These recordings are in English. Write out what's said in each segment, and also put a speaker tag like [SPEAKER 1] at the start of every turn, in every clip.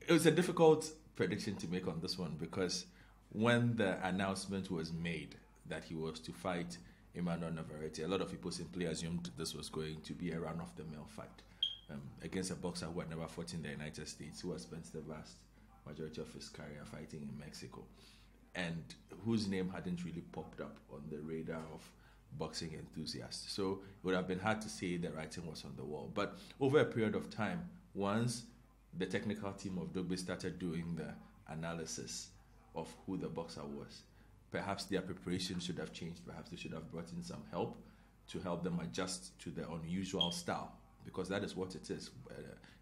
[SPEAKER 1] It was a difficult prediction to make on this one because when the announcement was made that he was to fight Emmanuel Navarrete, a lot of people simply assumed this was going to be a run-of-the-mill fight against a boxer who had never fought in the United States, who has spent the vast majority of his career fighting in Mexico, and whose name hadn't really popped up on the radar of boxing enthusiasts. So it would have been hard to say the writing was on the wall. But over a period of time, once the technical team of Dogboe started doing the analysis of who the boxer was, perhaps their preparation should have changed. Perhaps they should have brought in some help to help them adjust to the unusual style, because that is what it is.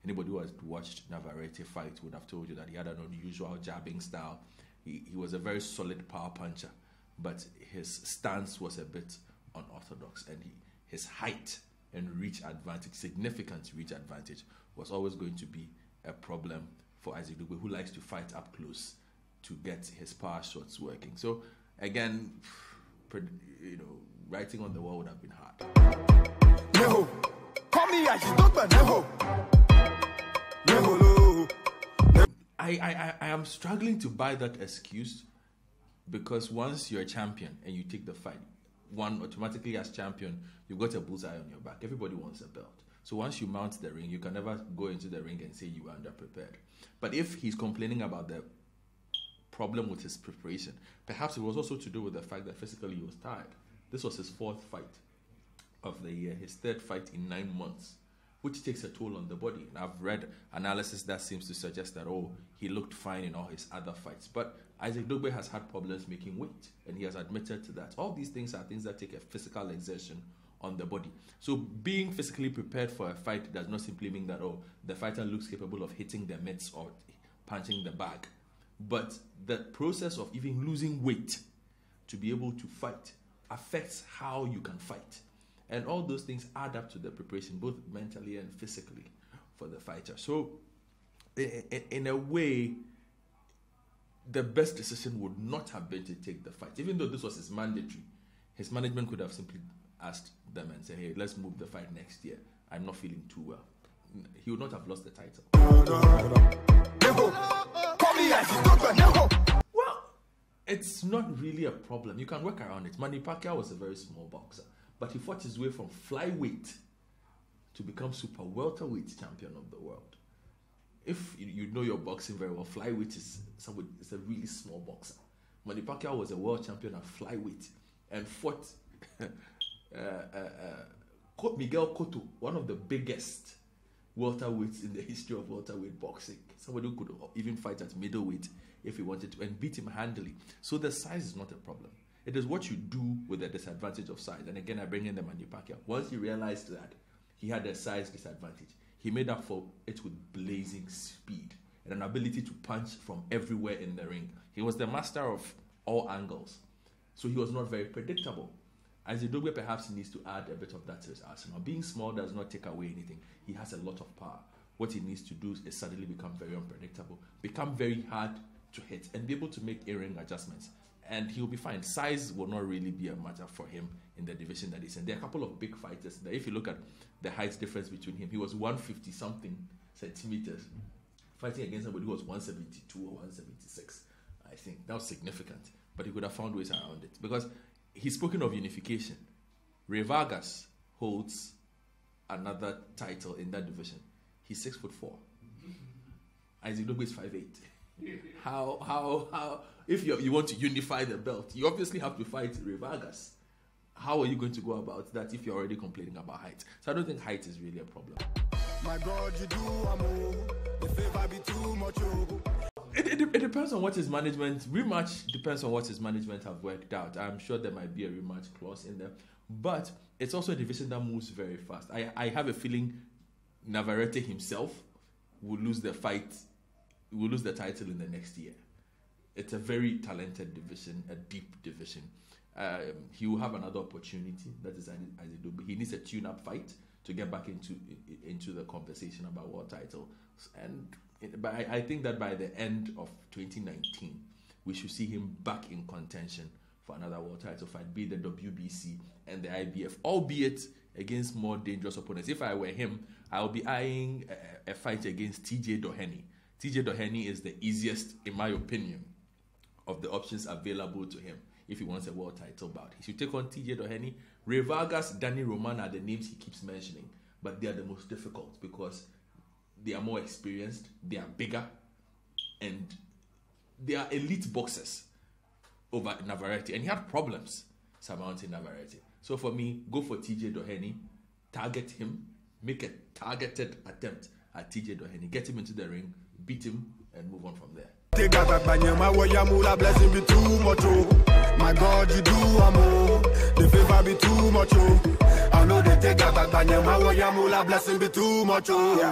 [SPEAKER 1] Anybody who has watched Navarrete fight would have told you that he had an unusual jabbing style. He was a very solid power puncher, but his stance was a bit unorthodox, and his height and reach advantage, significant reach advantage, was always going to be a problem for Isaac Dogboe, who likes to fight up close to get his power shots working. So again, writing on the wall would have been hard. No, call me Isaac Dogboe. No. I am struggling to buy that excuse, because once you're a champion and you take the fight, one automatically as champion, you've got a bullseye on your back. Everybody wants a belt. So once you mount the ring, you can never go into the ring and say you were underprepared. But if he's complaining about the problem with his preparation, perhaps it was also to do with the fact that physically he was tired. This was his fourth fight of the year, his third fight in 9 months, which takes a toll on the body. And I've read analysis that seems to suggest that, he looked fine in all his other fights. But Isaac Dogboe has had problems making weight, and he has admitted to that. All these things are things that take a physical exertion on the body. So being physically prepared for a fight does not simply mean that, the fighter looks capable of hitting the mitts or punching the bag. But the process of even losing weight to be able to fight affects how you can fight. And all those things add up to the preparation, both mentally and physically, for the fighter. So, in a way, the best decision would not have been to take the fight. Even though this was his mandatory, his management could have simply asked them and said, hey, let's move the fight next year. I'm not feeling too well. He would not have lost the title. Well, it's not really a problem. You can work around it. Manny Pacquiao was a very small boxer, but he fought his way from flyweight to become super welterweight champion of the world. If you know your boxing very well, flyweight is a really small boxer. Manny Pacquiao was a world champion at flyweight and fought Miguel Cotto, one of the biggest welterweights in the history of welterweight boxing. Somebody who could even fight at middleweight if he wanted to, and beat him handily. So the size is not a problem. It is what you do with the disadvantage of size. And again, I bring in the Manny Pacquiao. Once he realized that he had a size disadvantage, he made up for it with blazing speed and an ability to punch from everywhere in the ring. He was the master of all angles. So he was not very predictable. Isaac Dogboe perhaps needs to add a bit of that to his arsenal. Being small does not take away anything. He has a lot of power. What he needs to do is suddenly become very unpredictable, become very hard to hit, and be able to make in-ring adjustments. And he'll be fine. Size will not really be a matter for him in the division that he's in. There are a couple of big fighters that, if you look at the height difference between him, he was 150-something centimeters, fighting against somebody who was 172 or 176. I think that was significant. But he could have found ways around it. Because he's spoken of unification. Ray Vargas holds another title in that division. He's 6'4". Isaac Dogboe is 5'8". How if you want to unify the belt, you obviously have to fight Ray Vargas. How are you going to go about that if you're already complaining about height? So I don't think height is really a problem. My God, you do the favor be too much. It depends on what his management, rematch depends on what his management have worked out. I'm sure there might be a rematch clause in there. But it's also a division that moves very fast. I have a feeling Navarrete himself will lose the fight, will lose the title in the next year. It's a very talented division, a deep division. He will have another opportunity. That is Isaac Dogboe. He needs a tune-up fight to get back into the conversation about world title. But I think that by the end of 2019, we should see him back in contention for another world title fight, be it the WBC and the IBF, albeit against more dangerous opponents. If I were him, I'll be eyeing a fight against TJ Doheny. TJ Doheny is the easiest, in my opinion, of the options available to him if he wants a world title bout. He should take on TJ Doheny. Ray Vargas, Danny Roman are the names he keeps mentioning, but they are the most difficult because they are more experienced, they are bigger, and they are elite boxers over Navarrete. And he had problems surmounting Navarrete. So for me, go for TJ Doheny, target him, make a targeted attempt at TJ Doheny, get him into the ring, beat him, and move on from there.
[SPEAKER 2] Blessing be too much, oh. My God, you do amo. The favor be too much, oh. I know they take a back, but blessing be too much, oh.